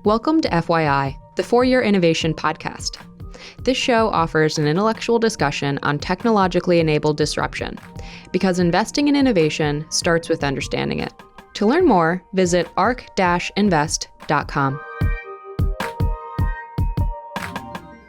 Welcome to FYI, the Four-Year Innovation Podcast. This show offers an intellectual discussion on technologically enabled disruption, because investing in innovation starts with understanding it. To learn more, visit arc-invest.com.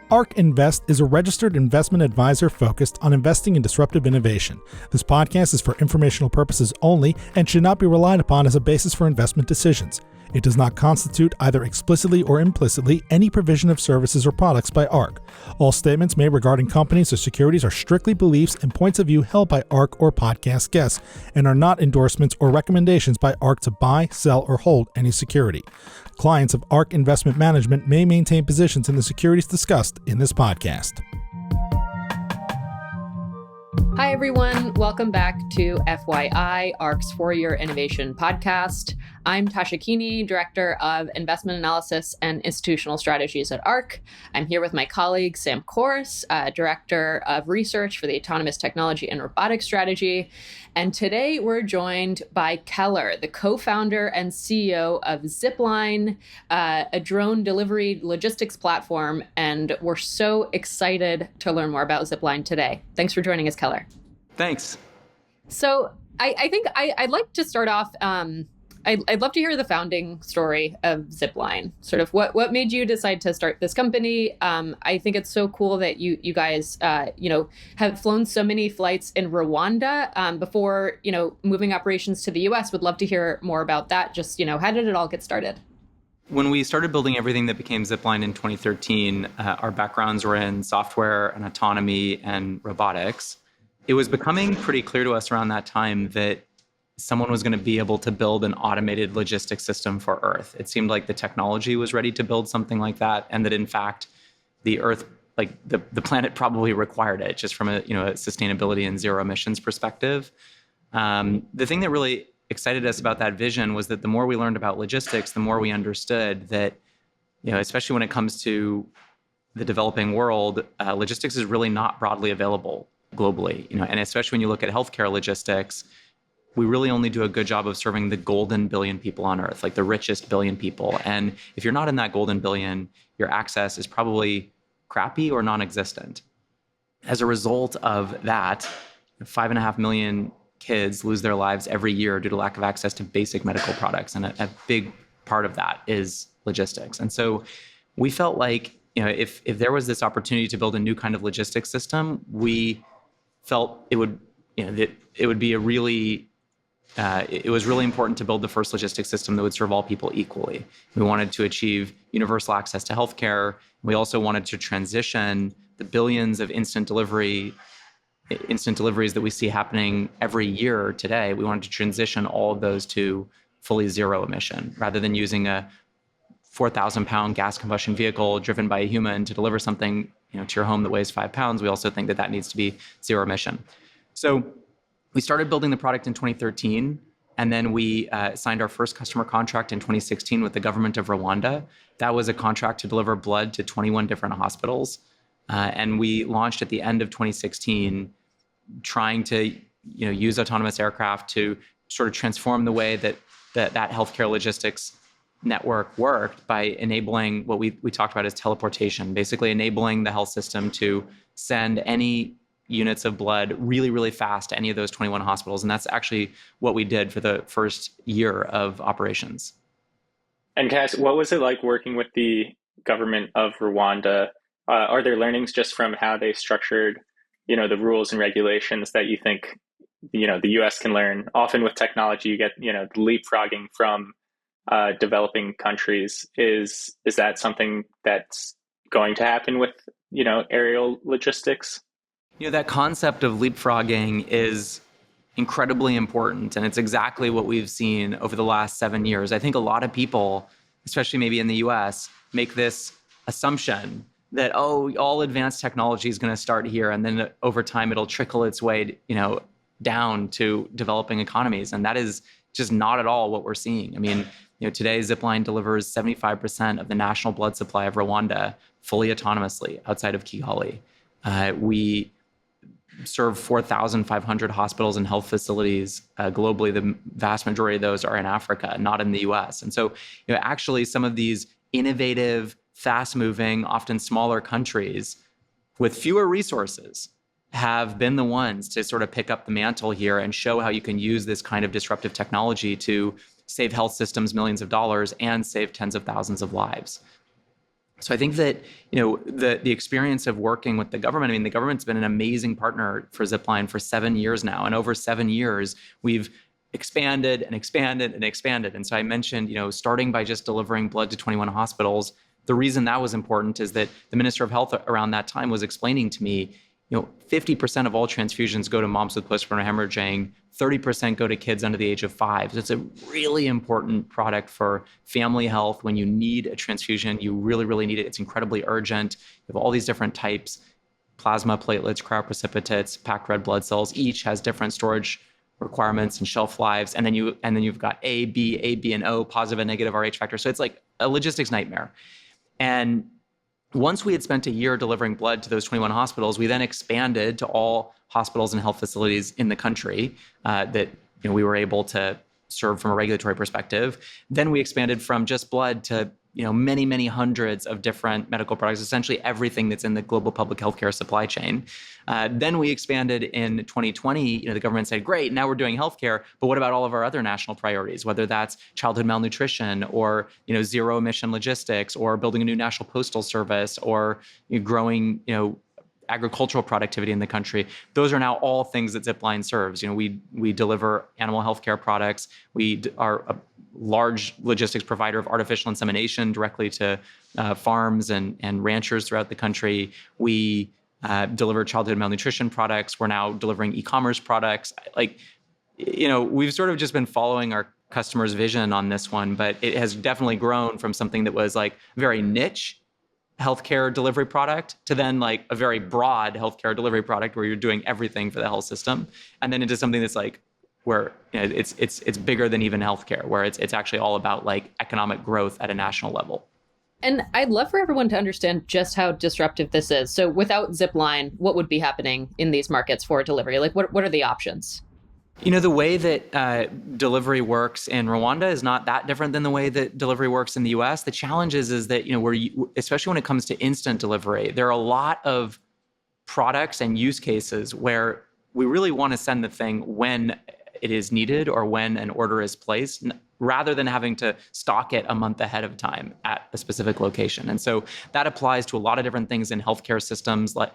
ARC Invest is a registered investment advisor focused on investing in disruptive innovation. This podcast is for informational purposes only and should not be relied upon as a basis for investment decisions. It does not constitute, either explicitly or implicitly, any provision of services or products by ARC. All statements made regarding companies or securities are strictly beliefs and points of view held by ARC or podcast guests, and are not endorsements or recommendations by ARC to buy, sell, or hold any security. Clients of ARC Investment Management may maintain positions in the securities discussed in this podcast. Hi, everyone. Welcome back to FYI, ARC's Four-Year Innovation Podcast. I'm Tasha Keeney, Director of Investment Analysis and Institutional Strategies at ARC. I'm here with my colleague, Sam Korus, Director of Research for the Autonomous Technology and Robotics Strategy. And today we're joined by Keller, the co-founder and CEO of Zipline, a drone delivery logistics platform. And we're so excited to learn more about Zipline today. Thanks for joining us, Keller. Thanks. So I think I'd like to start off, I'd love to hear the founding story of Zipline. Sort of what made you decide to start this company? I think it's so cool that you guys have flown so many flights in Rwanda before moving operations to the U.S. Would love to hear more about that. Just how did it all get started? When we started building everything that became Zipline in 2013, our backgrounds were in software and autonomy and robotics. It was becoming pretty clear to us around that time that someone was going to be able to build an automated logistics system for Earth. It seemed like the technology was ready to build something like that, and that in fact, the Earth, like the planet, probably required it, just from a sustainability and zero emissions perspective. The thing that really excited us about that vision was that the more we learned about logistics, the more we understood that, especially when it comes to the developing world, logistics is really not broadly available globally. And especially when you look at healthcare logistics, we really only do a good job of serving the golden billion people on Earth, like the richest billion people. And if you're not in that golden billion, your access is probably crappy or non-existent. As a result of that, 5.5 million kids lose their lives every year due to lack of access to basic medical products. And a big part of that is logistics. And so we felt like, if there was this opportunity to build a new kind of logistics system, we felt it would be it was really important to build the first logistics system that would serve all people equally. We wanted to achieve universal access to healthcare. We also wanted to transition the billions of instant deliveries that we see happening every year today. We wanted to transition all of those to fully zero emission, rather than using a 4,000-pound gas combustion vehicle driven by a human to deliver something to your home that weighs 5 pounds. We also think that needs to be zero emission. So we started building the product in 2013, and then we signed our first customer contract in 2016 with the government of Rwanda. That was a contract to deliver blood to 21 different hospitals. And we launched at the end of 2016, trying to use autonomous aircraft to sort of transform the way that healthcare logistics network worked by enabling what we talked about as teleportation, basically enabling the health system to send any units of blood really, really fast to any of those 21 hospitals. And that's actually what we did for the first year of operations. And Cass, what was it like working with the government of Rwanda? Are there learnings just from how they structured, the rules and regulations that you think, the US can learn? Often with technology, you get, the leapfrogging from developing countries. Is that something that's going to happen with, aerial logistics? That concept of leapfrogging is incredibly important, and it's exactly what we've seen over the last 7 years. I think a lot of people, especially maybe in the US, make this assumption that, all advanced technology is going to start here, and then over time it'll trickle its way, down to developing economies. And that is just not at all what we're seeing. I mean, today Zipline delivers 75% of the national blood supply of Rwanda fully autonomously outside of Kigali. We serve 4,500 hospitals and health facilities globally. The vast majority of those are in Africa, not in the US. And so, actually some of these innovative, fast-moving, often smaller countries with fewer resources have been the ones to sort of pick up the mantle here and show how you can use this kind of disruptive technology to save health systems millions of dollars and save tens of thousands of lives. So I think that, the experience of working with the government, the government's been an amazing partner for Zipline for 7 years now. And over 7 years, we've expanded and expanded and expanded. And so I mentioned, starting by just delivering blood to 21 hospitals. The reason that was important is that the Minister of Health around that time was explaining to me, 50% of all transfusions go to moms with postpartum hemorrhaging, 30% go to kids under the age of 5. So it's a really important product for family health. When you need a transfusion, you really, really need it. It's incredibly urgent. You have all these different types: plasma, platelets, cryoprecipitates, packed red blood cells. Each has different storage requirements and shelf lives. And then you've got A, B, and O, positive and negative Rh factor. So it's like a logistics nightmare. And once we had spent a year delivering blood to those 21 hospitals, we then expanded to all hospitals and health facilities in the country that we were able to serve from a regulatory perspective. Then we expanded from just blood to many, many hundreds of different medical products, essentially everything that's in the global public healthcare supply chain. Then we expanded in 2020. The government said, great, now we're doing healthcare, but what about all of our other national priorities, whether that's childhood malnutrition or zero emission logistics or building a new national postal service or growing agricultural productivity in the country. Those are now all things that Zipline serves. We deliver animal healthcare products. We are a large logistics provider of artificial insemination directly to farms and ranchers throughout the country. We deliver childhood malnutrition products. We're now delivering e-commerce products. We've sort of just been following our customers' vision on this one, but it has definitely grown from something that was like very niche healthcare delivery product to then like a very broad healthcare delivery product where you're doing everything for the health system, and then into something that's like where it's bigger than even healthcare, where it's actually all about like economic growth at a national level. And I'd love for everyone to understand just how disruptive this is. So without Zipline, what would be happening in these markets for delivery? Like what are the options? The way that delivery works in Rwanda is not that different than the way that delivery works in the US. The challenge is that, especially when it comes to instant delivery, there are a lot of products and use cases where we really want to send the thing when it is needed or when an order is placed, rather than having to stock it a month ahead of time at a specific location. And so that applies to a lot of different things in healthcare systems, like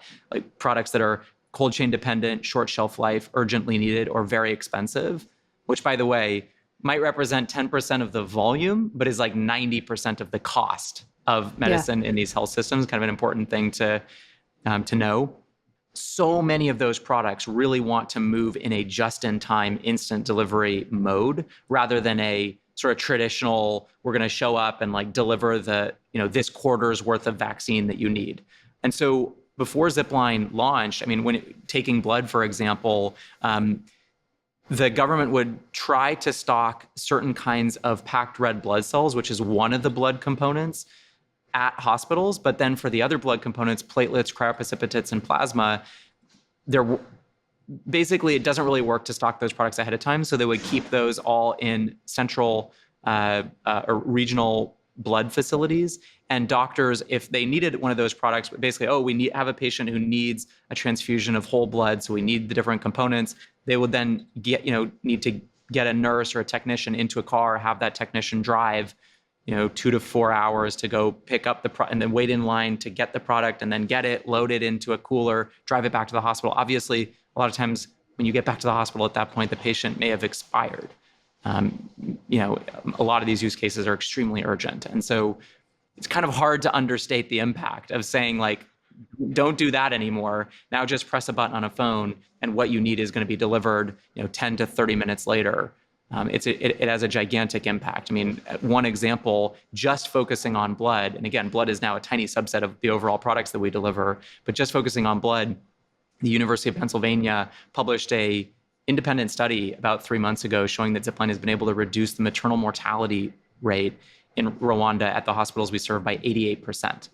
products that are cold chain dependent, short shelf life, urgently needed, or very expensive, which, by the way, might represent 10% of the volume, but is like 90% of the cost of medicine in these health systems. Kind of an important thing to know. So many of those products really want to move in a just-in-time instant delivery mode rather than a sort of traditional, we're going to show up and like deliver the, this quarter's worth of vaccine that you need. And so before Zipline launched, taking blood, for example, the government would try to stock certain kinds of packed red blood cells, which is one of the blood components, at hospitals. But then for the other blood components, platelets, cryoprecipitates, and plasma, basically it doesn't really work to stock those products ahead of time. So they would keep those all in central or regional blood facilities. And doctors, if they needed one of those products, basically, have a patient who needs a transfusion of whole blood, so we need the different components. They would then need to get a nurse or a technician into a car, have that technician drive, 2 to 4 hours to go pick up and then wait in line to get the product and then get it, load it into a cooler, drive it back to the hospital. Obviously, a lot of times when you get back to the hospital at that point, the patient may have expired. A lot of these use cases are extremely urgent. And so it's kind of hard to understate the impact of saying, like, don't do that anymore. Now just press a button on a phone and what you need is going to be delivered, 10 to 30 minutes later. It has a gigantic impact. One example, just focusing on blood, and again, blood is now a tiny subset of the overall products that we deliver, but just focusing on blood, the University of Pennsylvania published a independent study about 3 months ago showing that Zipline has been able to reduce the maternal mortality rate in Rwanda at the hospitals we serve by 88%.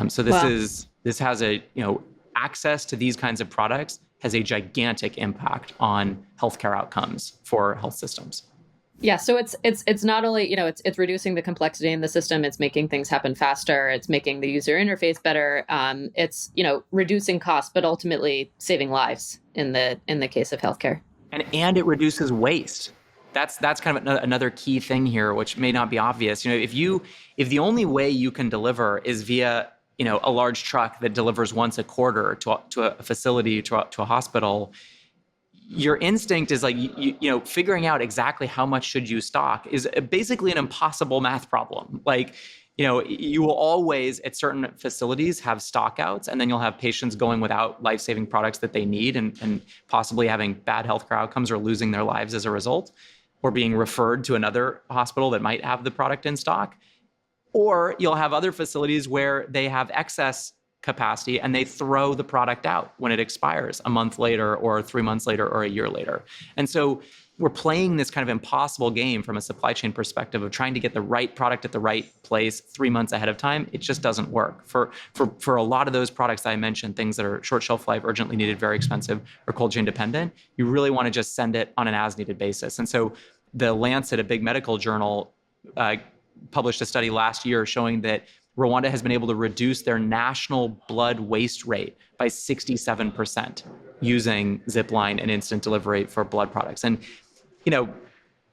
So this has access to these kinds of products has a gigantic impact on healthcare outcomes for health systems. Yeah, so it's not only, it's reducing the complexity in the system, it's making things happen faster, it's making the user interface better, it's, reducing costs, but ultimately saving lives in the case of healthcare. And it reduces waste. That's kind of another key thing here, which may not be obvious. If the only way you can deliver is via a large truck that delivers once a quarter to a facility, to a hospital, your instinct is like, figuring out exactly how much should you stock is basically an impossible math problem. Like, you will always at certain facilities have stockouts, and then you'll have patients going without life-saving products that they need and possibly having bad healthcare outcomes or losing their lives as a result, or being referred to another hospital that might have the product in stock. Or you'll have other facilities where they have excess capacity and they throw the product out when it expires a month later or 3 months later or a year later. And so we're playing this kind of impossible game from a supply chain perspective of trying to get the right product at the right place 3 months ahead of time. It just doesn't work. For a lot of those products that I mentioned, things that are short shelf life, urgently needed, very expensive, or cold chain dependent, you really want to just send it on an as needed basis. And so the Lancet, a big medical journal, published a study last year showing that Rwanda has been able to reduce their national blood waste rate by 67% using Zipline and instant delivery for blood products. And,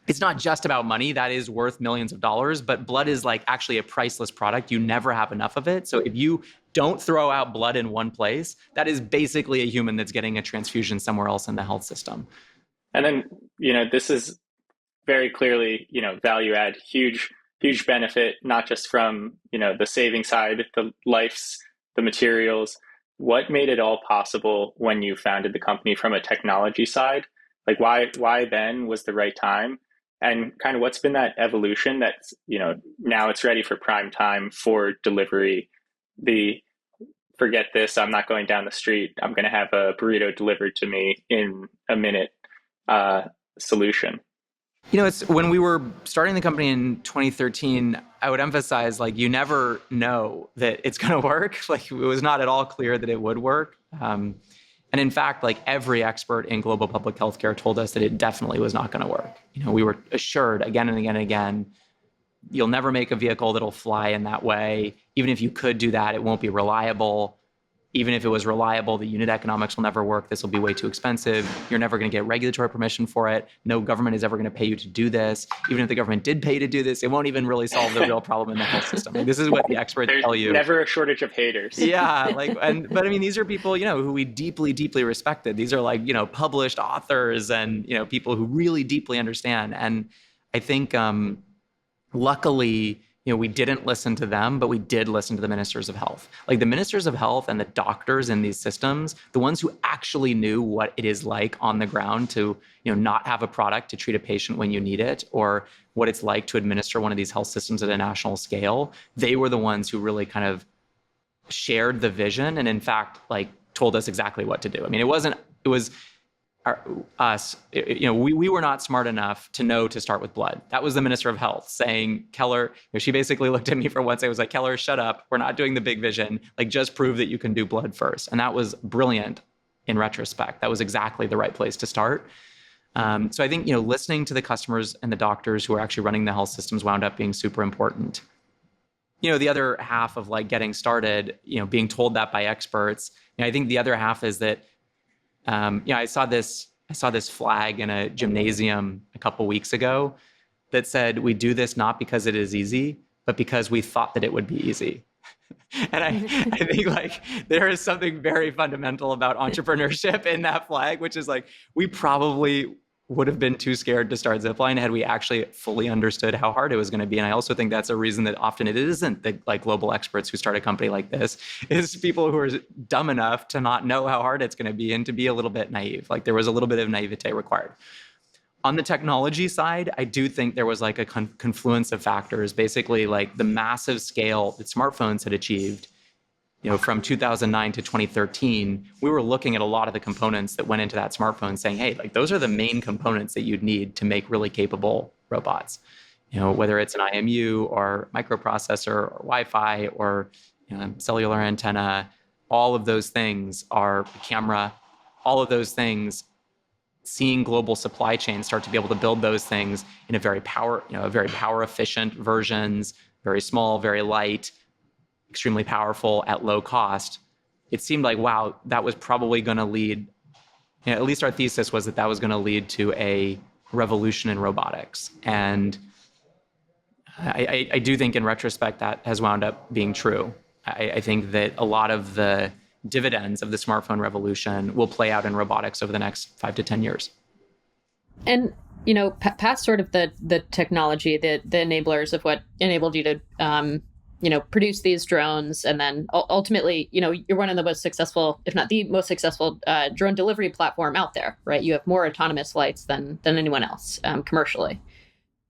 it's not just about money. That is worth millions of dollars, but blood is like actually a priceless product. You never have enough of it. So if you don't throw out blood in one place, that is basically a human that's getting a transfusion somewhere else in the health system. And then, this is very clearly, value add, huge benefit, not just from, the saving side, the lives, the materials. What made it all possible when you founded the company from a technology side? Like why then was the right time? And kind of what's been that evolution that's, now it's ready for prime time for delivery. Forget this, I'm not going down the street, I'm going to have a burrito delivered to me in a minute solution. It's when we were starting the company in 2013, I would emphasize, like, you never know that it's going to work. Like, it was not at all clear that it would work. And in fact, like, every expert in global public healthcare told us that it definitely was not going to work. We were assured again and again and again, you'll never make a vehicle that'll fly in that way. Even if you could do that, it won't be reliable. Even if it was reliable, the unit economics will never work. This will be way too expensive. You're never going to get regulatory permission for it. No government is ever going to pay you to do this. Even if the government did pay you to do this, it won't even really solve the real problem in the health system. Like, this is what the experts tell you. There's never a shortage of haters. Yeah, but I mean, these are people, who we deeply, deeply respected. These are like, published authors and, people who really deeply understand. And I think, luckily, we didn't listen to them, but we did listen to the ministers of health. Like, the ministers of health and the doctors in these systems, the ones who actually knew what it is like on the ground to, not have a product to treat a patient when you need it, or what it's like to administer one of these health systems at a national scale. They were the ones who really kind of shared the vision and, in fact, like, told us exactly what to do. I mean, it was us, we were not smart enough to know to start with blood. That was the minister of health saying, Keller, she basically looked at me for once. I was like, Keller, shut up. We're not doing the big vision. Like, just prove that you can do blood first. And that was brilliant in retrospect. That was exactly the right place to start. So I think, listening to the customers and the doctors who are actually running the health systems wound up being super important. The other half of, like, getting started, being told that by experts, I think the other half is that I saw this flag in a gymnasium a couple weeks ago that said, we do this not because it is easy, but because we thought that it would be easy. And I think, like, there is something very fundamental about entrepreneurship in that flag, which is like, we probably would have been too scared to start Zipline had we actually fully understood how hard it was going to be. And I also think that's a reason that often it isn't the, like, global experts who start a company like this. It's people who are dumb enough to not know how hard it's going to be and to be a little bit naive. Like, there was a little bit of naivete required. On the technology side, I do think there was, like, a confluence of factors, basically, like, the massive scale that smartphones had achieved. From 2009 to 2013, we were looking at a lot of the components that went into that smartphone saying, hey, like, those are the main components that you'd need to make really capable robots. Whether it's an IMU or microprocessor or Wi-Fi or cellular antenna, all of those things are camera, all of those things seeing global supply chains start to be able to build those things in a very power efficient versions, very small, very light, extremely powerful at low cost, it seemed like, wow, that was probably going to lead, at least our thesis was that was going to lead to a revolution in robotics. And I do think in retrospect that has wound up being true. I think that a lot of the dividends of the smartphone revolution will play out in robotics over the next 5 to 10 years. And, past sort of the technology, the enablers of what enabled you to, produce these drones. And then ultimately, you're one of the most successful, if not the most successful drone delivery platform out there, right? You have more autonomous flights than anyone else commercially.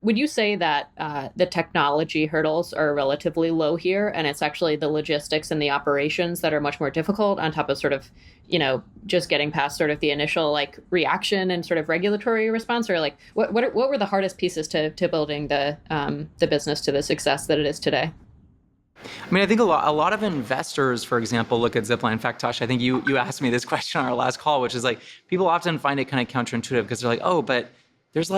Would you say that the technology hurdles are relatively low here, and it's actually the logistics and the operations that are much more difficult on top of sort of, just getting past sort of the initial reaction and sort of regulatory response? Or what were the hardest pieces to building the business to the success that it is today? I mean, I think a lot of investors, for example, look at Zipline. In fact, Tosh, I think you asked me this question on our last call, which is people often find it kind of counterintuitive because they're like, oh, but there's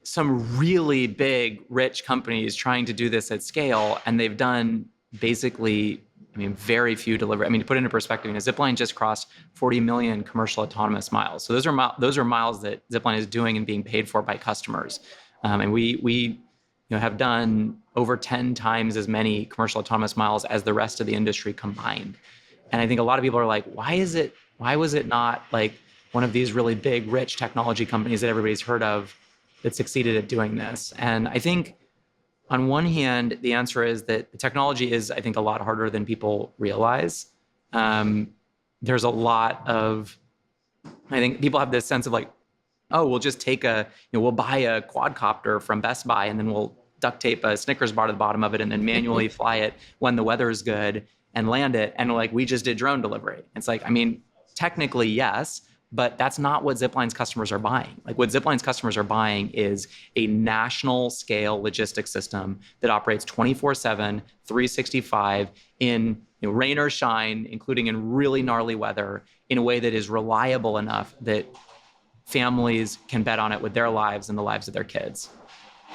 some really big, rich companies trying to do this at scale, and they've done basically, very few delivery. To put it into perspective, Zipline just crossed 40 million commercial autonomous miles. So those are miles that Zipline is doing and being paid for by customers. And we have done over 10 times as many commercial autonomous miles as the rest of the industry combined. And I think a lot of people are like, why was it not one of these really big, rich technology companies that everybody's heard of that succeeded at doing this? And I think on one hand, the answer is that the technology is, I think, a lot harder than people realize. There's a lot of, I think people have this sense of oh, we'll just we'll buy a quadcopter from Best Buy and then we'll duct tape a Snickers bar to the bottom of it and then manually fly it when the weather's good and land it. And we just did drone delivery. It's technically, yes, but that's not what Zipline's customers are buying. What Zipline's customers are buying is a national scale logistics system that operates 24/7, 365 in rain or shine, including in really gnarly weather, in a way that is reliable enough that families can bet on it with their lives and the lives of their kids.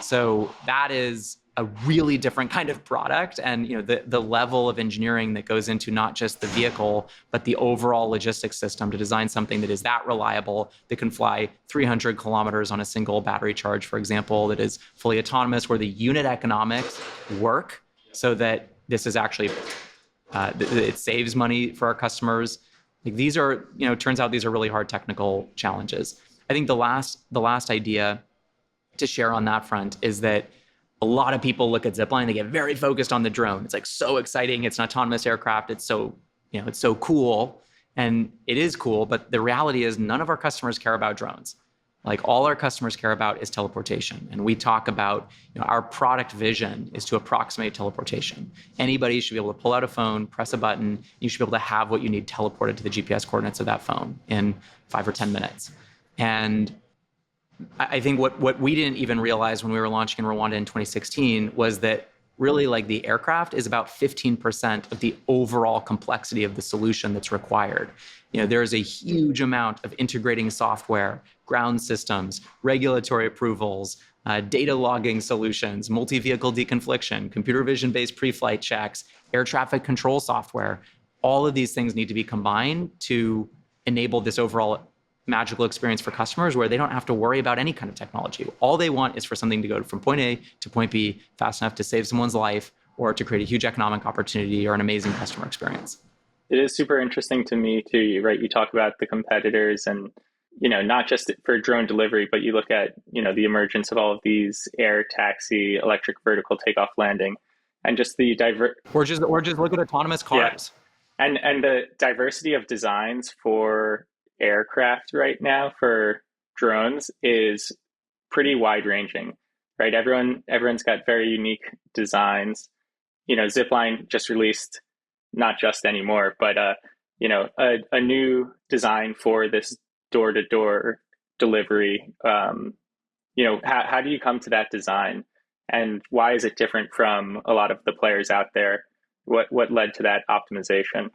So that is a really different kind of product, and the level of engineering that goes into not just the vehicle, but the overall logistics system to design something that is that reliable, that can fly 300 kilometers on a single battery charge, for example, that is fully autonomous, where the unit economics work so that this is actually, it saves money for our customers. These are, turns out these are really hard technical challenges. I think the last idea to share on that front is that a lot of people look at Zipline, they get very focused on the drone. It's so exciting. It's an autonomous aircraft. It's so, it's so cool. And it is cool, but the reality is none of our customers care about drones. All our customers care about is teleportation. And we talk about, our product vision is to approximate teleportation. Anybody should be able to pull out a phone, press a button, you should be able to have what you need teleported to the GPS coordinates of that phone in 5 or 10 minutes. And I think what we didn't even realize when we were launching in Rwanda in 2016 was that really the aircraft is about 15% of the overall complexity of the solution that's required. There's a huge amount of integrating software, ground systems, regulatory approvals, data logging solutions, multi-vehicle deconfliction, computer vision-based pre-flight checks, air traffic control software. All of these things need to be combined to enable this overall magical experience for customers where they don't have to worry about any kind of technology. All they want is for something to go from point A to point B fast enough to save someone's life or to create a huge economic opportunity or an amazing customer experience. It is super interesting to me too, right? You talk about the competitors and, not just for drone delivery, but you look at, the emergence of all of these air taxi, electric vertical takeoff landing, and just the or just look at autonomous cars. Yeah. And the diversity of designs for aircraft right now for drones is pretty wide ranging, right? Everyone's got very unique designs. Zipline just released, not just anymore, but a new design for this door-to-door delivery. How do you come to that design, and why is it different from a lot of the players out there? What led to that optimization?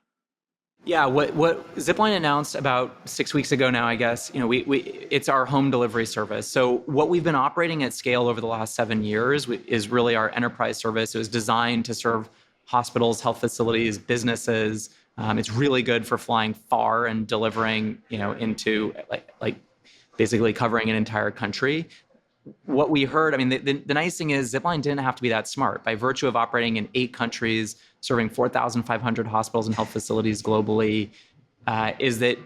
Yeah, what Zipline announced about 6 weeks ago now, I guess, it's our home delivery service. So what we've been operating at scale over the last 7 years is really our enterprise service. It was designed to serve hospitals, health facilities, businesses. It's really good for flying far and delivering, into like basically covering an entire country. What we heard, I mean, the nice thing is Zipline didn't have to be that smart. By virtue of operating in 8 countries, serving 4,500 hospitals and health facilities globally, is that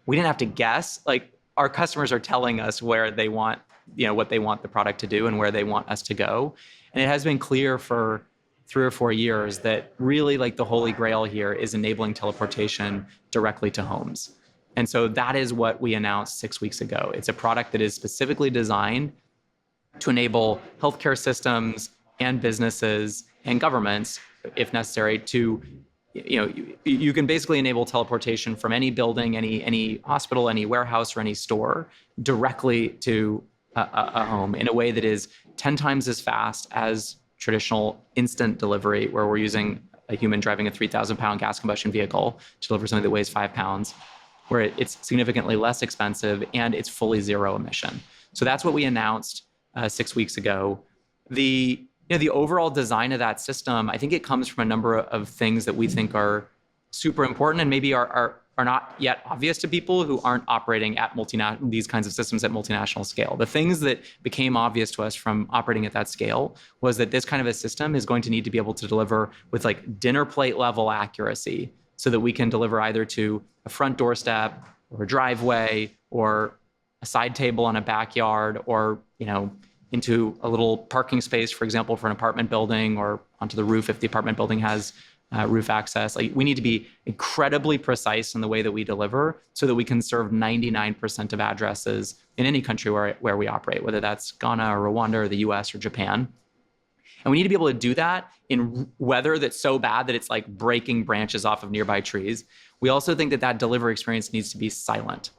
we didn't have to guess. Like, our customers are telling us where they want, what they want the product to do and where they want us to go. And it has been clear for 3 or 4 years that really, like, the holy grail here is enabling teleportation directly to homes. And so that is what we announced 6 weeks ago. It's a product that is specifically designed to enable healthcare systems and businesses and governments, if necessary, to, you can basically enable teleportation from any building, any hospital, any warehouse, or any store directly to a home in a way that is 10 times as fast as traditional instant delivery, where we're using a human driving a 3,000-pound gas combustion vehicle to deliver something that weighs 5 pounds, where it's significantly less expensive and it's fully zero emission. So that's what we announced 6 weeks ago. The overall design of that system, I think it comes from a number of things that we think are super important and maybe are not yet obvious to people who aren't operating at these kinds of systems at multinational scale. The things that became obvious to us from operating at that scale was that this kind of a system is going to need to be able to deliver with like dinner plate level accuracy, so that we can deliver either to a front doorstep or a driveway or a side table on a backyard, or, into a little parking space, for example, for an apartment building, or onto the roof if the apartment building has roof access. Like, we need to be incredibly precise in the way that we deliver so that we can serve 99% of addresses in any country where we operate, whether that's Ghana or Rwanda or the US or Japan. And we need to be able to do that in weather that's so bad that it's like breaking branches off of nearby trees. We also think that delivery experience needs to be silent.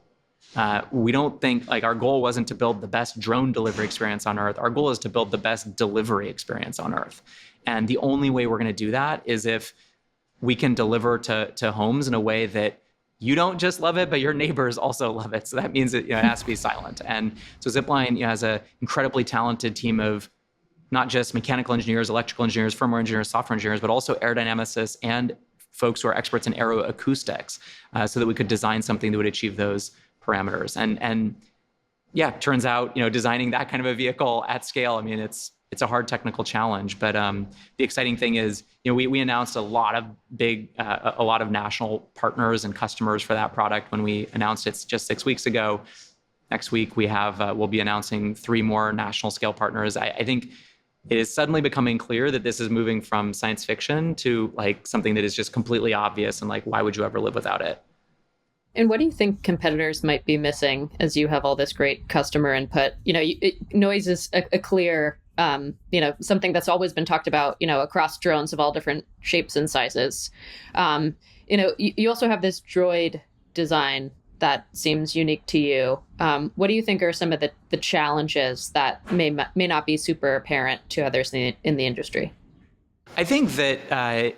We don't think, like, our goal wasn't to build the best drone delivery experience on Earth. Our goal is to build the best delivery experience on Earth. And the only way we're going to do that is if we can deliver to homes in a way that you don't just love it, but your neighbors also love it. So that means that, it has to be silent. And so Zipline has an incredibly talented team of not just mechanical engineers, electrical engineers, firmware engineers, software engineers, but also aerodynamicists and folks who are experts in aeroacoustics, so that we could design something that would achieve those parameters. And yeah, turns out, designing that kind of a vehicle at scale, I mean, it's a hard technical challenge. But the exciting thing is, we announced a lot of national partners and customers for that product when we announced it just 6 weeks ago. Next week, we'll be announcing 3 more national scale partners. I think it is suddenly becoming clear that this is moving from science fiction to like something that is just completely obvious, and like, why would you ever live without it? And what do you think competitors might be missing as you have all this great customer input? Noise is a clear, something that's always been talked about, across drones of all different shapes and sizes. You also have this droid design that seems unique to you. What do you think are some of the challenges that may not be super apparent to others in the industry? I think that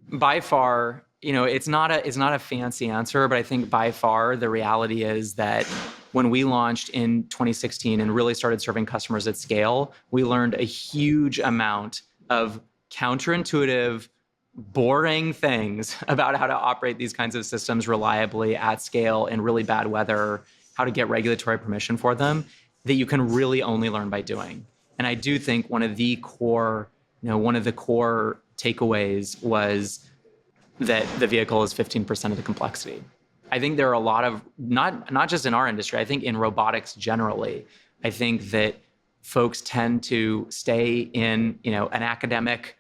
by far, it's not a fancy answer, but I think by far the reality is that when we launched in 2016 and really started serving customers at scale, we learned a huge amount of counterintuitive, boring things about how to operate these kinds of systems reliably at scale in really bad weather, how to get regulatory permission for them, that you can really only learn by doing. And I do think one of the core takeaways was that the vehicle is 15% of the complexity. I think there are a lot of, not just in our industry, I think in robotics generally, I think that folks tend to stay in, an academic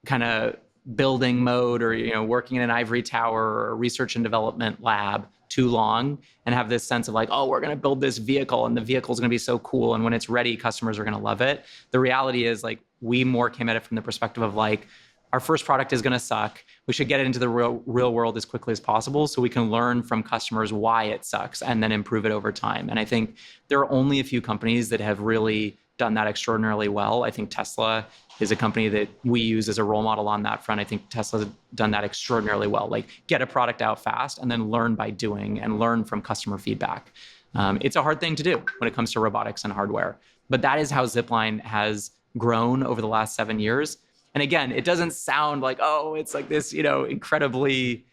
kind of building mode, or, working in an ivory tower or a research and development lab too long, and have this sense of like, oh, we're going to build this vehicle and the vehicle is going to be so cool, and when it's ready, customers are going to love it. The reality is, like, we more came at it from the perspective of like, our first product is going to suck. We should get it into the real world as quickly as possible so we can learn from customers why it sucks and then improve it over time. And I think there are only a few companies that have really done that extraordinarily well. I think Tesla is a company that we use as a role model on that front. I think Tesla's done that extraordinarily well. Like, get a product out fast and then learn by doing and learn from customer feedback. It's a hard thing to do when it comes to robotics and hardware, but that is how Zipline has grown over the last 7 years. And again, it doesn't sound like, oh, it's like this, incredibly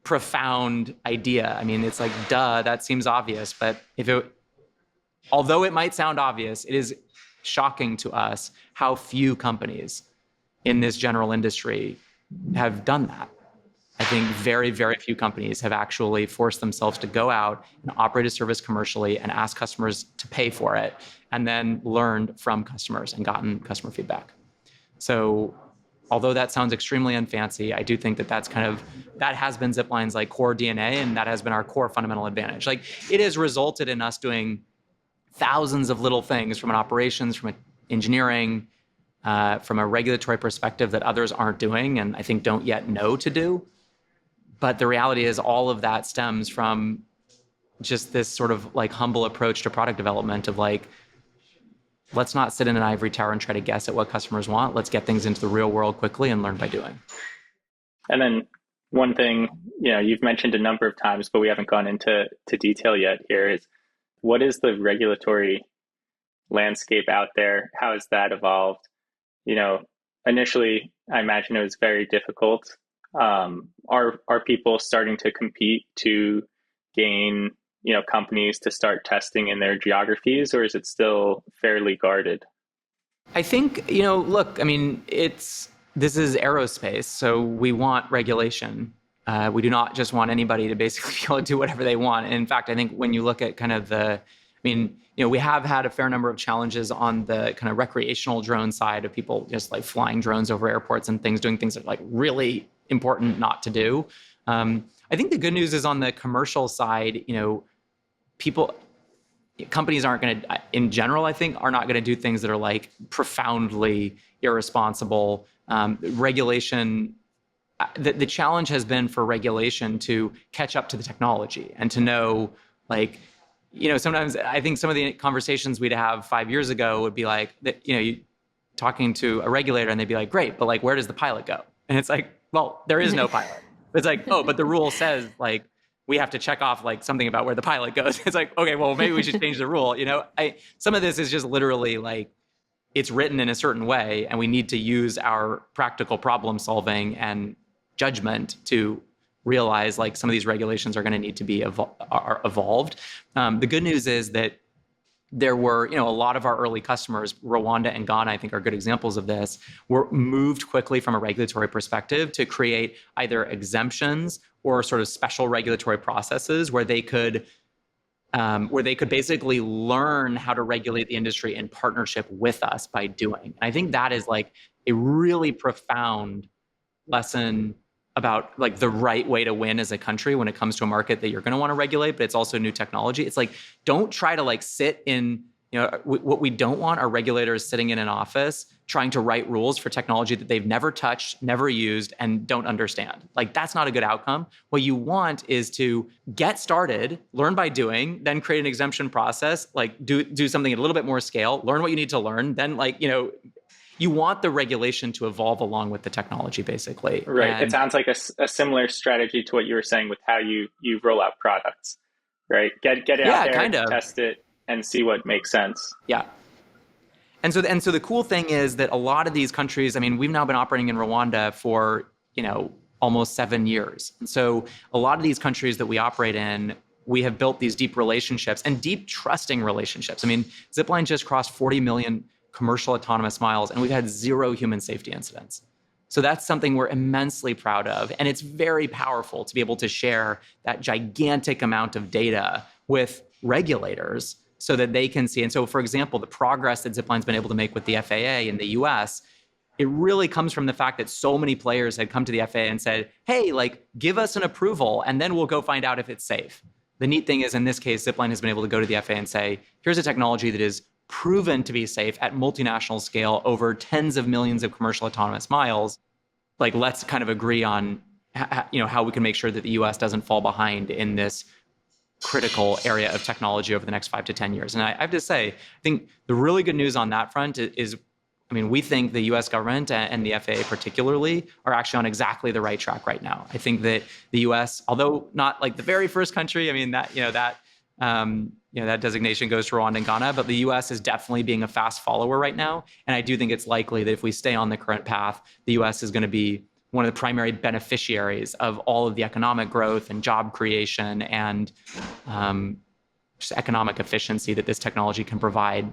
profound idea. I mean, it's like, duh, that seems obvious. But although it might sound obvious, it is shocking to us how few companies in this general industry have done that. I think very, very few companies have actually forced themselves to go out and operate a service commercially and ask customers to pay for it, and then learned from customers and gotten customer feedback. So although that sounds extremely unfancy, I do think that that has been Zipline's like core DNA, and that has been our core fundamental advantage. Like, it has resulted in us doing thousands of little things from an operations, from an engineering, from a regulatory perspective that others aren't doing and I think don't yet know to do. But the reality is all of that stems from just this sort of like humble approach to product development of like, let's not sit in an ivory tower and try to guess at what customers want. Let's get things into the real world quickly and learn by doing. And then one thing, you've mentioned a number of times, but we haven't gone into detail yet here, is what is the regulatory landscape out there? How has that evolved? Initially, I imagine it was very difficult. Are people starting to compete to gain, companies to start testing in their geographies, or is it still fairly guarded? I think, look, I mean, this is aerospace, so we want regulation. We do not just want anybody to basically be able to do whatever they want. And in fact, I think when you look at kind of we have had a fair number of challenges on the kind of recreational drone side of people just like flying drones over airports and things, doing things that are like really important not to do. I think the good news is on the commercial side, companies aren't going to, in general, I think, are not going to do things that are like profoundly irresponsible. Regulation, the challenge has been for regulation to catch up to the technology and to know, like, sometimes I think some of the conversations we'd have 5 years ago would be like, you talking to a regulator and they'd be like, great, but like, where does the pilot go? And it's like, well, there is no pilot. It's like, oh, but the rule says like, we have to check off like something about where the pilot goes. It's like, okay, well, maybe we should change the rule. Some of this is just literally like, it's written in a certain way and we need to use our practical problem solving and judgment to realize like some of these regulations are going to need to be evolved. The good news is that there were, a lot of our early customers, Rwanda and Ghana, I think are good examples of this, were moved quickly from a regulatory perspective to create either exemptions or sort of special regulatory processes where they could basically learn how to regulate the industry in partnership with us by doing. And I think that is like a really profound lesson about like the right way to win as a country when it comes to a market that you're going to want to regulate, but it's also new technology. It's like, don't try to like sit in, what we don't want are regulators sitting in an office trying to write rules for technology that they've never touched, never used, and don't understand. Like, that's not a good outcome. What you want is to get started, learn by doing, then create an exemption process, like do something at a little bit more scale, learn what you need to learn, then like, you want the regulation to evolve along with the technology, basically. Right. And it sounds like a similar strategy to what you were saying with how you roll out products, right? Get it out there, kind of test it, and see what makes sense. Yeah. And so the cool thing is that a lot of these countries, I mean, we've now been operating in Rwanda for, almost 7 years. And so a lot of these countries that we operate in, we have built these deep relationships and deep trusting relationships. I mean, Zipline just crossed 40 million commercial autonomous miles, and we've had 0 human safety incidents. So that's something we're immensely proud of. And it's very powerful to be able to share that gigantic amount of data with regulators so that they can see. And so, for example, the progress that Zipline's been able to make with the FAA in the US, it really comes from the fact that so many players had come to the FAA and said, hey, like, give us an approval, and then we'll go find out if it's safe. The neat thing is, in this case, Zipline has been able to go to the FAA and say, here's a technology that is proven to be safe at multinational scale over tens of millions of commercial autonomous miles. Like, let's kind of agree on how we can make sure that the US doesn't fall behind in this critical area of technology over the next 5 to 10 years. And I have to say, I think the really good news on that front is, I mean, we think the US government and the FAA particularly are actually on exactly the right track right now. I think that the US, although not like the very first country, I mean, that designation goes to Rwanda and Ghana, but the US is definitely being a fast follower right now. And I do think it's likely that if we stay on the current path, the US is going to be one of the primary beneficiaries of all of the economic growth and job creation and just economic efficiency that this technology can provide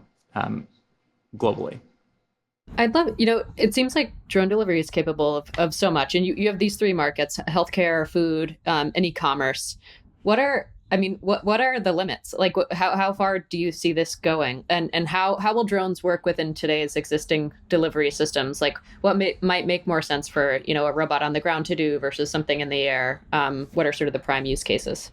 globally. I'd love, it seems like drone delivery is capable of so much. And you have these three markets: healthcare, food, and e-commerce. What are the limits? Like, how far do you see this going? And how will drones work within today's existing delivery systems? Like, what might make more sense for, a robot on the ground to do versus something in the air? What are sort of the prime use cases?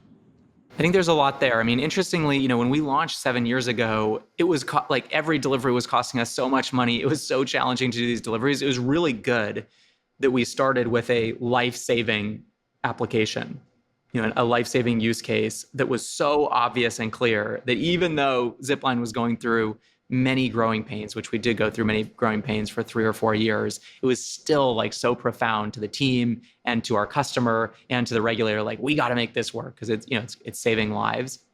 I think there's a lot there. I mean, interestingly, when we launched 7 years ago, it was like every delivery was costing us so much money. It was so challenging to do these deliveries. It was really good that we started with a life-saving application, a life-saving use case that was so obvious and clear that even though Zipline was going through many growing pains, which we did go through many growing pains for 3 or 4 years, it was still like so profound to the team and to our customer and to the regulator. Like, we got to make this work because it's saving lives.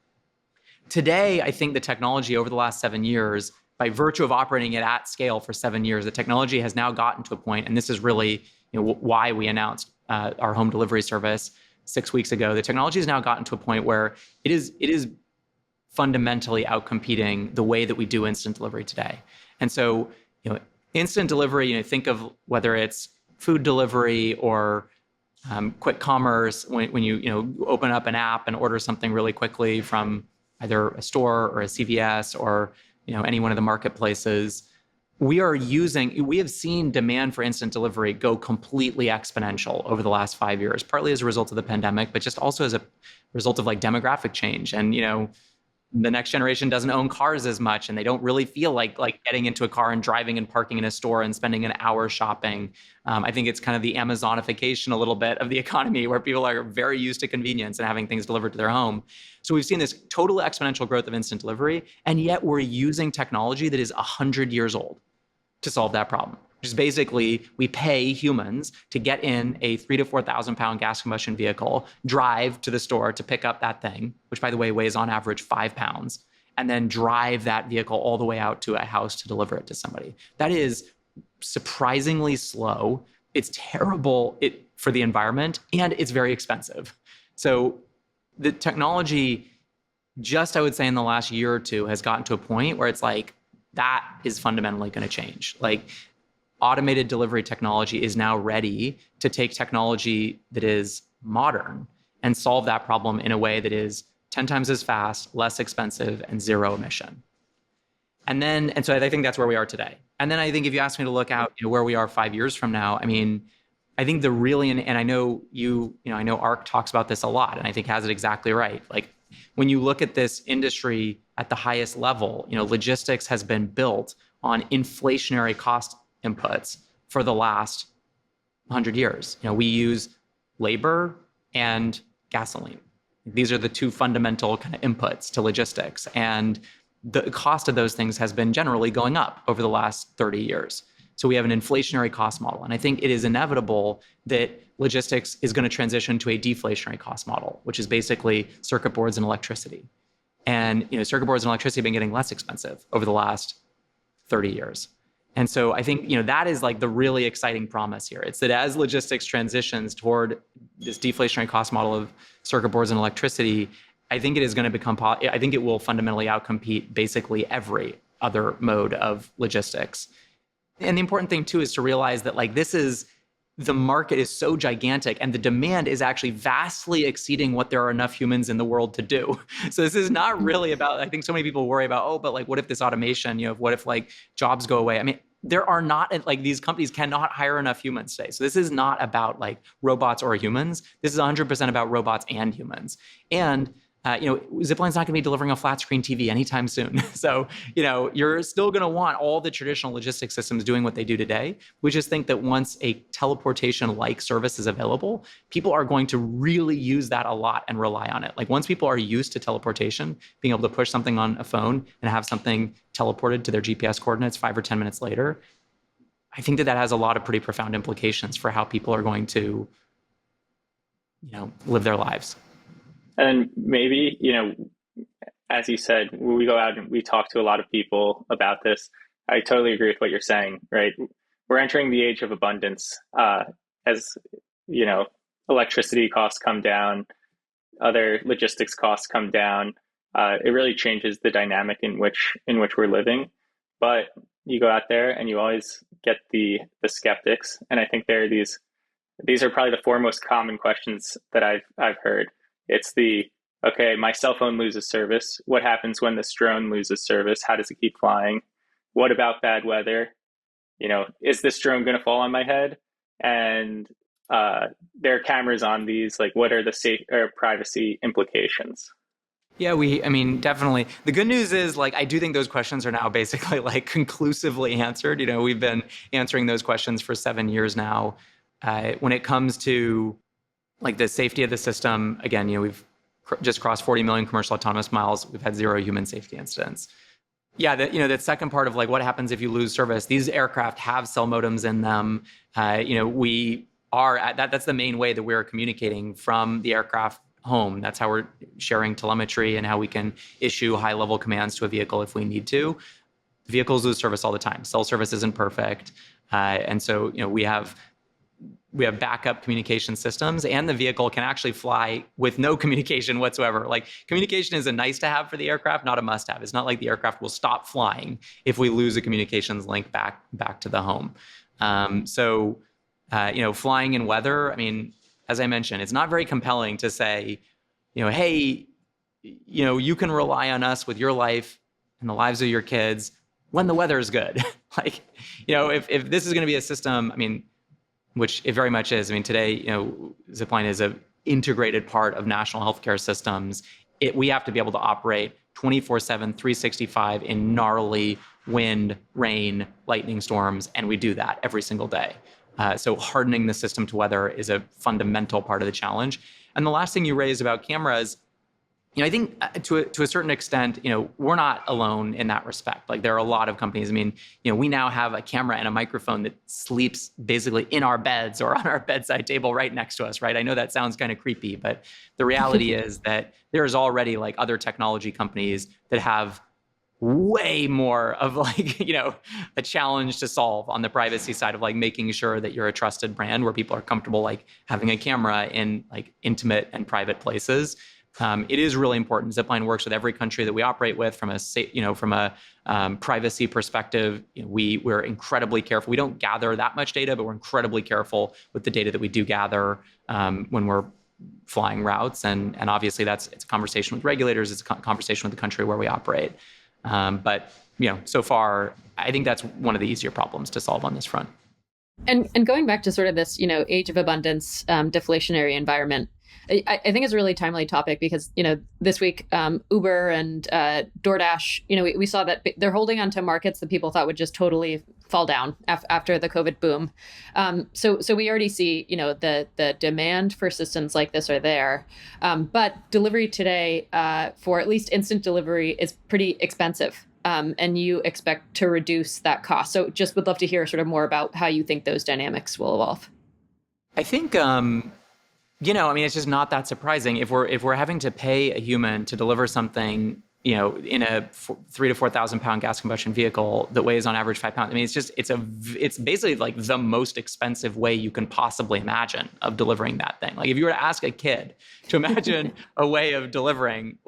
Today, I think the technology over the last 7 years, by virtue of operating it at scale for 7 years, the technology has now gotten to a point, and this is really why we announced our home delivery service 6 weeks ago. The technology has now gotten to a point where it is fundamentally outcompeting the way that we do instant delivery today. And so, instant delivery, think of whether it's food delivery or quick commerce, when you open up an app and order something really quickly from either a store or a CVS or any one of the marketplaces. We have seen demand for instant delivery go completely exponential over the last 5 years, partly as a result of the pandemic, but just also as a result of like demographic change. And the next generation doesn't own cars as much, and they don't really feel like getting into a car and driving and parking in a store and spending an hour shopping. I think it's kind of the Amazonification a little bit of the economy, where people are very used to convenience and having things delivered to their home. So we've seen this total exponential growth of instant delivery, and yet we're using technology that is 100 years old to solve that problem. Which is basically, we pay humans to get in a 3,000 to 4,000 pound gas combustion vehicle, drive to the store to pick up that thing, which by the way weighs on average 5 pounds, and then drive that vehicle all the way out to a house to deliver it to somebody. That is surprisingly slow. It's terrible for the environment, and it's very expensive. So the technology, just I would say in the last year or two, has gotten to a point where it's like, that is fundamentally going to change. Like, automated delivery technology is now ready to take technology that is modern and solve that problem in a way that is 10 times as fast, less expensive, and zero emission. And so I think that's where we are today. And then I think if you ask me to look out, where we are 5 years from now, I mean, I think and I know I know ARC talks about this a lot, and I think has it exactly right. Like, when you look at this industry at the highest level, logistics has been built on inflationary cost inputs for the last 100 years. We use labor and gasoline. These are the two fundamental kind of inputs to logistics. And the cost of those things has been generally going up over the last 30 years. So we have an inflationary cost model. And I think it is inevitable that logistics is going to transition to a deflationary cost model, which is basically circuit boards and electricity. And circuit boards and electricity have been getting less expensive over the last 30 years. And so I think, that is like the really exciting promise here. It's that as logistics transitions toward this deflationary cost model of circuit boards and electricity, I think it is going to I think it will fundamentally outcompete basically every other mode of logistics. And the important thing too is to realize that the market is so gigantic, and the demand is actually vastly exceeding what there are enough humans in the world to do. So this is not really about, I think so many people worry about, but what if this automation, what if jobs go away? I mean, there are not, these companies cannot hire enough humans today. So this is not about robots or humans. This is 100% about robots and humans. And Zipline's not going to be delivering a flat screen TV anytime soon. So, you're still going to want all the traditional logistics systems doing what they do today. We just think that once a teleportation-like service is available, people are going to really use that a lot and rely on it. Like once people are used to teleportation, being able to push something on a phone and have something teleported to their GPS coordinates 5 or 10 minutes later, I think that has a lot of pretty profound implications for how people are going to, live their lives. And maybe, as you said, we go out and we talk to a lot of people about this. I totally agree with what you're saying, right? We're entering the age of abundance. As, electricity costs come down, other logistics costs come down. It really changes the dynamic in which we're living. But you go out there and you always get the skeptics. And I think these are probably the four most common questions that I've heard. It's okay, my cell phone loses service. What happens when this drone loses service? How does it keep flying? What about bad weather? Is this drone going to fall on my head? And there are cameras on these. Like, what are the privacy implications? Yeah, definitely. The good news is, I do think those questions are now basically conclusively answered. We've been answering those questions for 7 years now. When it comes to the safety of the system, again, we've just crossed 40 million commercial autonomous miles. We've had 0 human safety incidents. Yeah, that second part of what happens if you lose service. These aircraft have cell modems in them. We are that's the main way that we're communicating from the aircraft home. That's how we're sharing telemetry and how we can issue high-level commands to a vehicle if we need to. Vehicles lose service all the time. Cell service isn't perfect, and so we have backup communication systems, and the vehicle can actually fly with no communication whatsoever. Communication is a nice to have for the aircraft, not a must have. It's not like the aircraft will stop flying if we lose a communications link back to the home. Flying in weather, as I mentioned, it's not very compelling to say, hey, you can rely on us with your life and the lives of your kids when the weather is good. If this is going to be a system, which it very much is. Today, Zipline is an integrated part of national healthcare systems. We have to be able to operate 24/7, 365 in gnarly wind, rain, lightning storms, and we do that every single day. So hardening the system to weather is a fundamental part of the challenge. And the last thing you raised about cameras, I think to a certain extent, we're not alone in that respect. There are a lot of companies. We now have a camera and a microphone that sleeps basically in our beds or on our bedside table right next to us, right? I know that sounds kind of creepy, but the reality is that there is already other technology companies that have way more of a challenge to solve on the privacy side of making sure that you're a trusted brand where people are comfortable having a camera in intimate and private places. It is really important. Zipline works with every country that we operate with from a privacy perspective. We're incredibly careful. We don't gather that much data, but we're incredibly careful with the data that we do gather when we're flying routes. And obviously it's a conversation with regulators. It's a conversation with the country where we operate. But so far, I think that's one of the easier problems to solve on this front. And going back to sort of this, age of abundance, deflationary environment, I think it's a really timely topic because, this week, Uber and DoorDash, we saw that they're holding onto markets that people thought would just totally fall down after the COVID boom. So we already see, the demand for systems like this are there. But delivery today, for at least instant delivery, is pretty expensive. And you expect to reduce that cost. So just would love to hear sort of more about how you think those dynamics will evolve. I think, it's just not that surprising. If we're having to pay a human to deliver something, in a 3,000 to 4,000 pound gas combustion vehicle that weighs on average 5 pounds, it's basically the most expensive way you can possibly imagine of delivering that thing. If you were to ask a kid to imagine a way of delivering,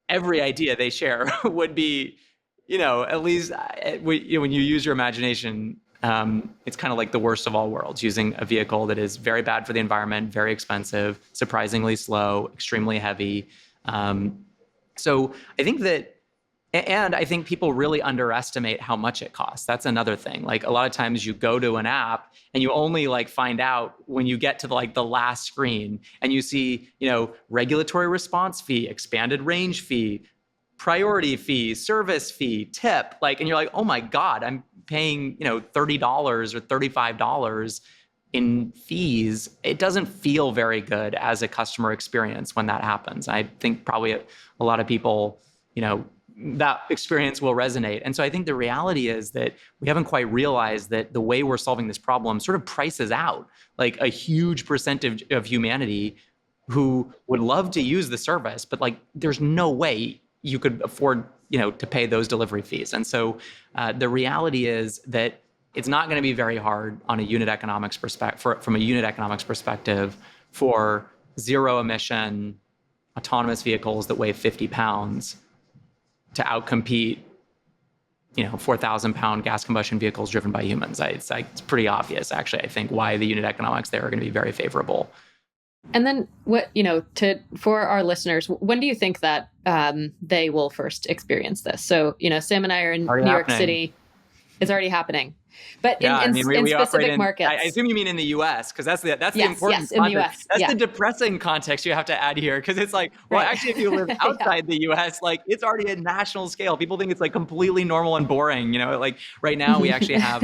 every idea they share would be, at least when you use your imagination, it's kind of the worst of all worlds, using a vehicle that is very bad for the environment, very expensive, surprisingly slow, extremely heavy. So I think that, And I think people really underestimate how much it costs. That's another thing. Like a lot of times you go to an app and you only like find out when you get to the last screen and you see, regulatory response fee, expanded range fee, priority fee, service fee, tip, and you're like, oh my God, I'm paying, $30 or $35 in fees. It doesn't feel very good as a customer experience when that happens. I think probably a lot of people, that experience will resonate. And so I think the reality is that we haven't quite realized that the way we're solving this problem sort of prices out like a huge percentage of humanity who would love to use the service, but there's no way you could afford, to pay those delivery fees. And so the reality is that it's not going to be very hard on a unit economics from a unit economics perspective for zero emission autonomous vehicles that weigh 50 pounds to outcompete, 4,000-pound gas combustion vehicles driven by humans. It's pretty obvious, actually, I think, why the unit economics there are going to be very favorable. And then for our listeners, when do you think that they will first experience this? So, Sam and I are in New York City. It's already happening. But in specific markets. I assume you mean in the U.S., because that's the important context. In the US. That's the depressing context you have to add here, because it's actually, if you live outside the U.S., it's already at national scale. People think it's completely normal and boring. Right now we actually have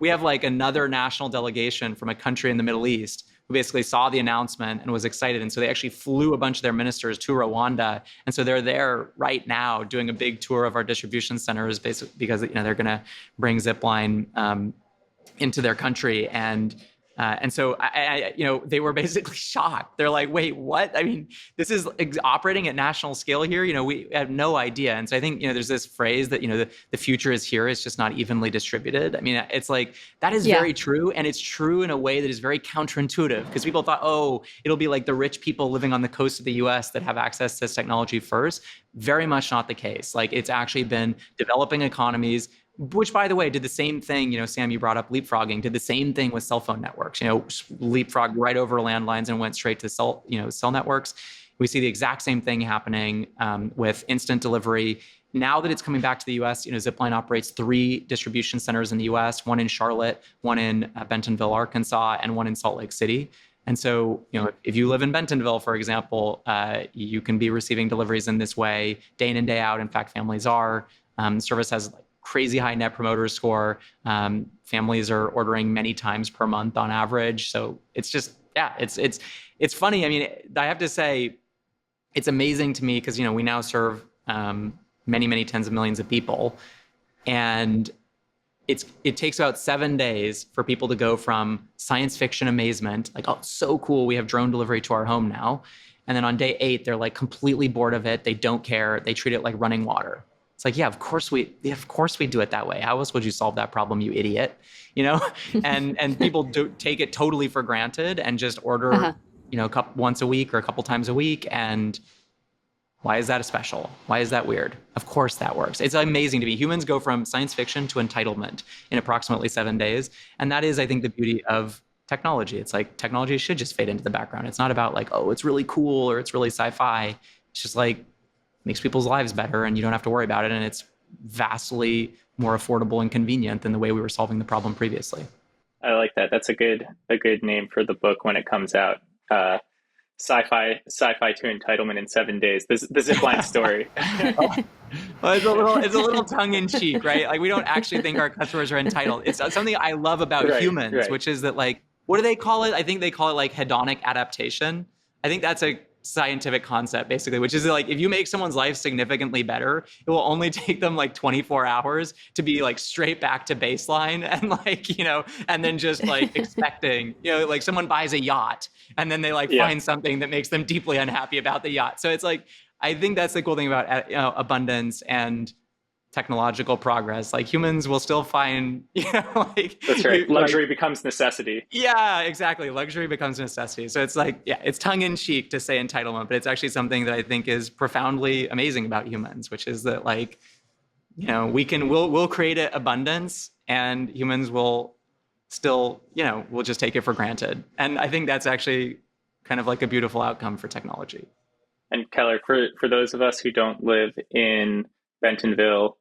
another national delegation from a country in the Middle East who basically saw the announcement and was excited. And so they actually flew a bunch of their ministers to Rwanda. And so they're there right now doing a big tour of our distribution centers, basically because they're going to bring Zipline into their country. And so they were basically shocked. They're like, wait, what? I mean, this is operating at national scale here. We have no idea. And so I think, there's this phrase that, the future is here. It's just not evenly distributed. I mean, it's that is very true. And it's true in a way that is very counterintuitive, because people thought, oh, it'll be like the rich people living on the coast of the US that have access to this technology first. Very much not the case. It's actually been developing economies, which, by the way, did the same thing. Sam, you brought up leapfrogging, did the same thing with cell phone networks, leapfrog right over landlines and went straight to cell networks. We see the exact same thing happening with instant delivery. Now that it's coming back to the US, Zipline operates 3 distribution centers in the US, one in Charlotte, one in Bentonville, Arkansas, and one in Salt Lake City. And so, if you live in Bentonville, for example, you can be receiving deliveries in this way day in and day out. In fact, families are. Service has crazy high net promoter score. Families are ordering many times per month on average. So it's just, it's funny. I mean, I have to say, it's amazing to me because, we now serve many, many tens of millions of people. And it takes about 7 days for people to go from science fiction amazement, oh, it's so cool, we have drone delivery to our home now. And then on day 8, they're completely bored of it. They don't care. They treat it like running water. It's yeah, of course we do it that way. How else would you solve that problem, you idiot? And people do take it totally for granted and just order, once a week or a couple times a week. And why is that special? Why is that weird? Of course that works. It's amazing to me. Humans go from science fiction to entitlement in approximately 7 days. And that is, I think, the beauty of technology. It's technology should just fade into the background. It's not about oh, it's really cool or it's really sci-fi. It's just makes people's lives better and you don't have to worry about it. And it's vastly more affordable and convenient than the way we were solving the problem previously. I like that. That's a good name for the book when it comes out. Sci-fi to entitlement in 7 days. The Zipline story. Well, it's a little tongue in cheek, right? We don't actually think our customers are entitled. It's something I love about humans, which is that what do they call it? I think they call it hedonic adaptation. I think that's a scientific concept, basically, which is if you make someone's life significantly better, it will only take them 24 hours to be straight back to baseline and and then just expecting, someone buys a yacht and then they find something that makes them deeply unhappy about the yacht. So it's I think that's the cool thing about abundance and technological progress. Humans will still find, that's right. Luxury becomes necessity. Yeah, exactly. Luxury becomes necessity. So it's it's tongue in cheek to say entitlement, but it's actually something that I think is profoundly amazing about humans, which is that we'll create abundance and humans will still, we'll just take it for granted. And I think that's actually kind of a beautiful outcome for technology. And Keller, for those of us who don't live in Bentonville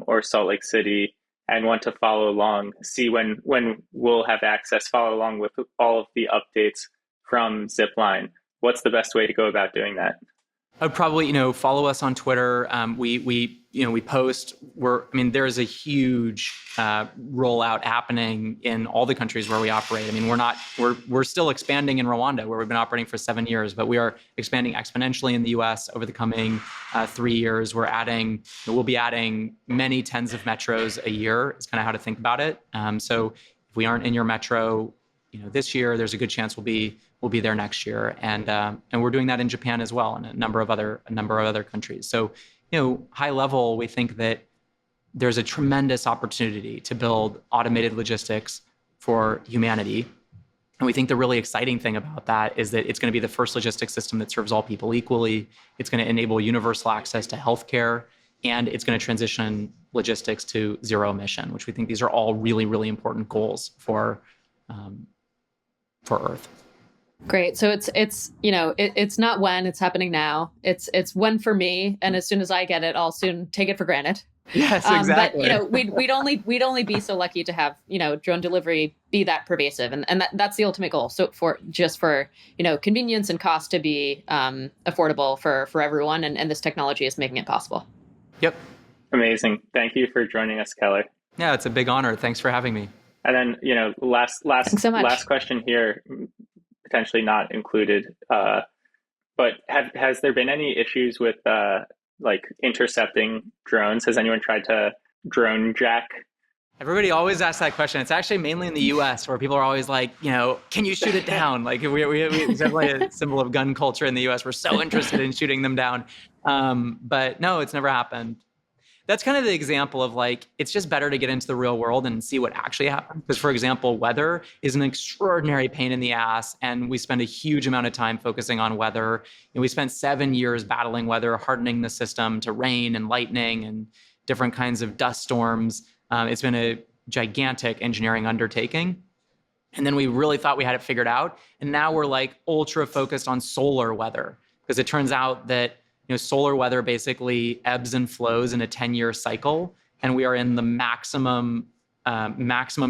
or Salt Lake City and want to follow along, see when we'll have access, follow along with all of the updates from Zipline, what's the best way to go about doing that? I would probably, follow us on Twitter. We post. There's a huge rollout happening in all the countries where we operate. We're still expanding in Rwanda, where we've been operating for 7 years, but we are expanding exponentially in the U.S. over the coming 3 years. We'll be adding many tens of metros a year. Is kind of how to think about it. So if we aren't in your metro, this year, there's a good chance we'll be there next year, and we're doing that in Japan as well, and a number of other countries. So, high level, we think that there's a tremendous opportunity to build automated logistics for humanity, and we think the really exciting thing about that is that it's going to be the first logistics system that serves all people equally. It's going to enable universal access to healthcare, and it's going to transition logistics to zero emission, which we think these are all really, really important goals for Earth. Great. So it's not when, it's happening now. It's when for me, and as soon as I get it, I'll soon take it for granted. Yes, exactly. But we'd only be so lucky to have drone delivery be that pervasive, and that's the ultimate goal. So for convenience and cost to be affordable for everyone, and this technology is making it possible. Yep. Amazing. Thank you for joining us, Keller. Yeah, it's a big honor. Thanks for having me. And then, last Thanks so much. Last question here, potentially not included, but has there been any issues with intercepting drones? Has anyone tried to drone jack? Everybody always asks that question. It's actually mainly in the U.S. where people are always like, can you shoot it down? Like it's definitely a symbol of gun culture in the U.S. We're so interested in shooting them down, but no, it's never happened. That's kind of the example of it's just better to get into the real world and see what actually happens. Because, for example, weather is an extraordinary pain in the ass, and we spend a huge amount of time focusing on weather. And we spent 7 years battling weather, hardening the system to rain and lightning and different kinds of dust storms. It's been a gigantic engineering undertaking. And then we really thought we had it figured out. And now we're ultra focused on solar weather, because it turns out that solar weather basically ebbs and flows in a 10-year cycle, and we are in the maximum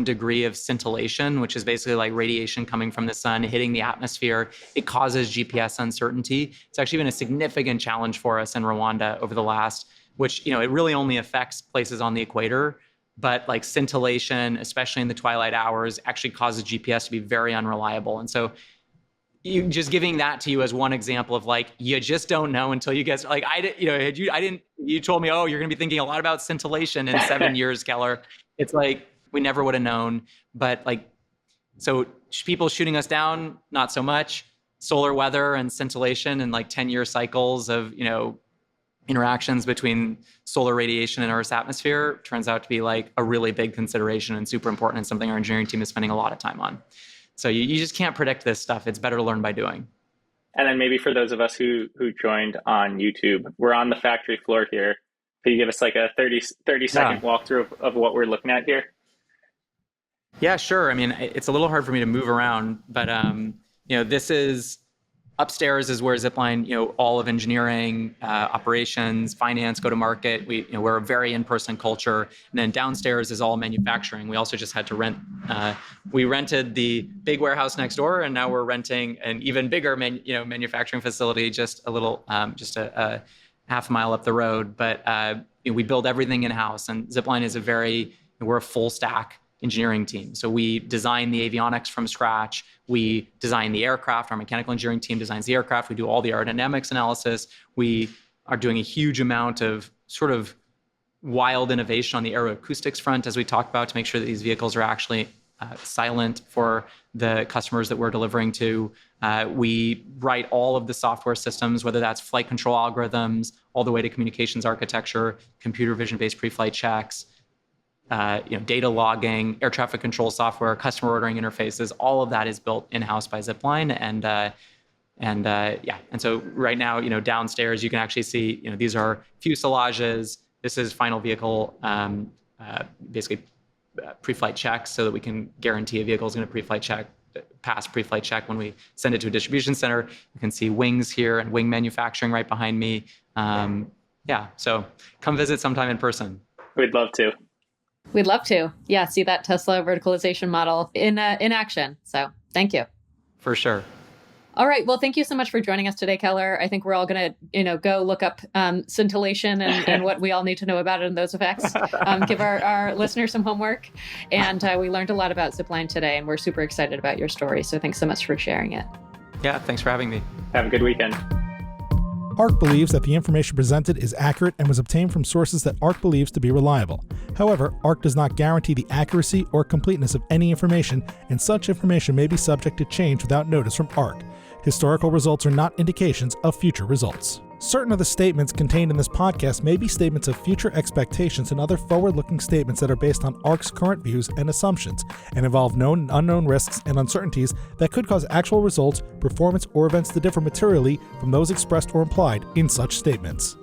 degree of scintillation, which is basically radiation coming from the sun hitting the atmosphere. It causes GPS uncertainty. It's actually been a significant challenge for us in Rwanda over the last, which it really only affects places on the equator, but scintillation, especially in the twilight hours, actually causes GPS to be very unreliable. And so you just giving that to you as one example of you just don't know until you get you told me, oh, you're going to be thinking a lot about scintillation in 7 years, Keller. It's we never would have known. But so people shooting us down, not so much. Solar weather and scintillation and 10-year cycles of interactions between solar radiation and Earth's atmosphere turns out to be a really big consideration and super important, and something our engineering team is spending a lot of time on. So you just can't predict this stuff. It's better to learn by doing. And then maybe for those of us who joined on YouTube, we're on the factory floor here. Can you give us a 30-second walkthrough of what we're looking at here? Yeah, sure. It's a little hard for me to move around, but this is upstairs is where Zipline, all of engineering, operations, finance, go to market. We're a very in-person culture. And then downstairs is all manufacturing. We also just had to rent. We rented the big warehouse next door, and now we're renting an even bigger, manufacturing facility just a half mile up the road. But we build everything in-house, and Zipline is we're a full stack engineering team. So we design the avionics from scratch. We design the aircraft. Our mechanical engineering team designs the aircraft. We do all the aerodynamics analysis. We are doing a huge amount of sort of wild innovation on the aeroacoustics front, as we talked about, to make sure that these vehicles are actually silent for the customers that we're delivering to. We write all of the software systems, whether that's flight control algorithms, all the way to communications architecture, computer vision-based pre-flight checks, data logging, air traffic control software, customer ordering interfaces. All of that is built in-house by Zipline, and so right now, downstairs you can actually see, these are fuselages. This is final vehicle, basically pre-flight checks, so that we can guarantee a vehicle is going to pass pre-flight check when we send it to a distribution center. You can see wings here and wing manufacturing right behind me. Yeah, so come visit sometime in person. We'd love to. We'd love to. Yeah, see that Tesla verticalization model in action. So thank you. For sure. All right. Well, thank you so much for joining us today, Keller. I think we're all going to, go look up scintillation and what we all need to know about it and those effects. Give our listeners some homework. And we learned a lot about Zipline today, and we're super excited about your story. So thanks so much for sharing it. Yeah, thanks for having me. Have a good weekend. ARC believes that the information presented is accurate and was obtained from sources that ARC believes to be reliable. However, ARC does not guarantee the accuracy or completeness of any information, and such information may be subject to change without notice from ARC. Historical results are not indications of future results. Certain of the statements contained in this podcast may be statements of future expectations and other forward-looking statements that are based on ARC's current views and assumptions and involve known and unknown risks and uncertainties that could cause actual results, performance, or events to differ materially from those expressed or implied in such statements.